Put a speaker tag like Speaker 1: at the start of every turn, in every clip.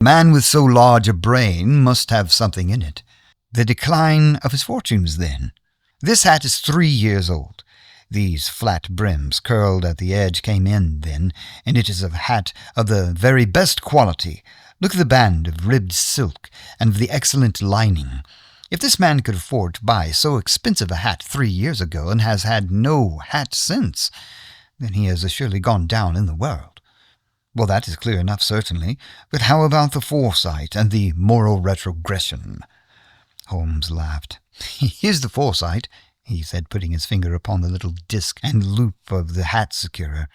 Speaker 1: A man with so large a brain must have something in it. The decline of his fortunes, then. This hat is 3 years old. These flat brims curled at the edge came in then, and it is a hat of the very best quality. Look at the band of ribbed silk, and of the excellent lining. If this man could afford to buy so expensive a hat 3 years ago, and has had no hat since, then he has surely gone down in the world. Well, that is clear enough, certainly, but how about the foresight and the moral retrogression? Holmes laughed. Here's the foresight, he said, putting his finger upon the little disc and loop of the hat securer.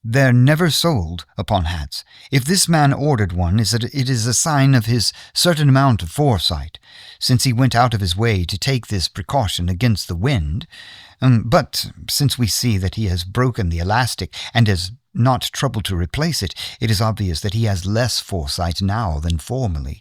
Speaker 1: They're never sold upon hats. If this man ordered one, it is a sign of his certain amount of foresight, since he went out of his way to take this precaution against the wind. But since we see that he has broken the elastic and has not troubled to replace it, it is obvious that he has less foresight now than formerly,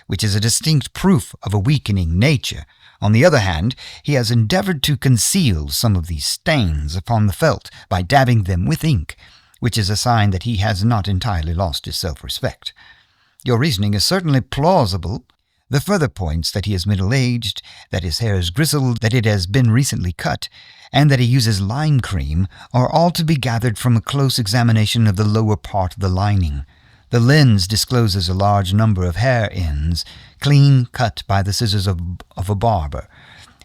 Speaker 1: which is a distinct proof of a weakening nature. On the other hand, he has endeavored to conceal some of these stains upon the felt by dabbing them with ink, which is a sign that he has not entirely lost his self-respect. Your reasoning is certainly plausible. The further points that he is middle-aged, that his hair is grizzled, that it has been recently cut, and that he uses lime cream are all to be gathered from a close examination of the lower part of the lining. The lens discloses a large number of hair ends, clean cut by the scissors of a barber.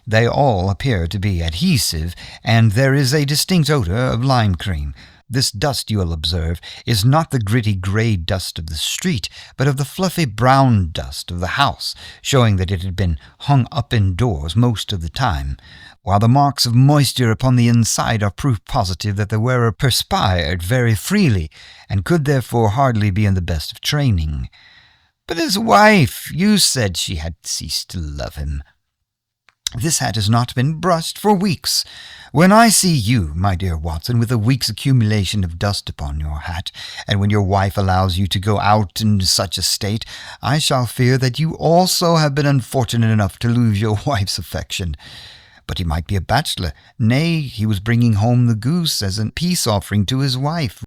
Speaker 1: They all appear to be adhesive, and there is a distinct odor of lime cream. This dust, you will observe, is not the gritty grey dust of the street, but of the fluffy brown dust of the house, showing that it had been hung up indoors most of the time, while the marks of moisture upon the inside are proof positive that the wearer perspired very freely, and could therefore hardly be in the best of training. But his wife, you said she had ceased to love him. This hat has not been brushed for weeks. When I see you, my dear Watson, with a week's accumulation of dust upon your hat, and when your wife allows you to go out in such a state, I shall fear that you also have been unfortunate enough to lose your wife's affection. But he might be a bachelor. Nay, he was bringing home the goose as a peace offering to his wife.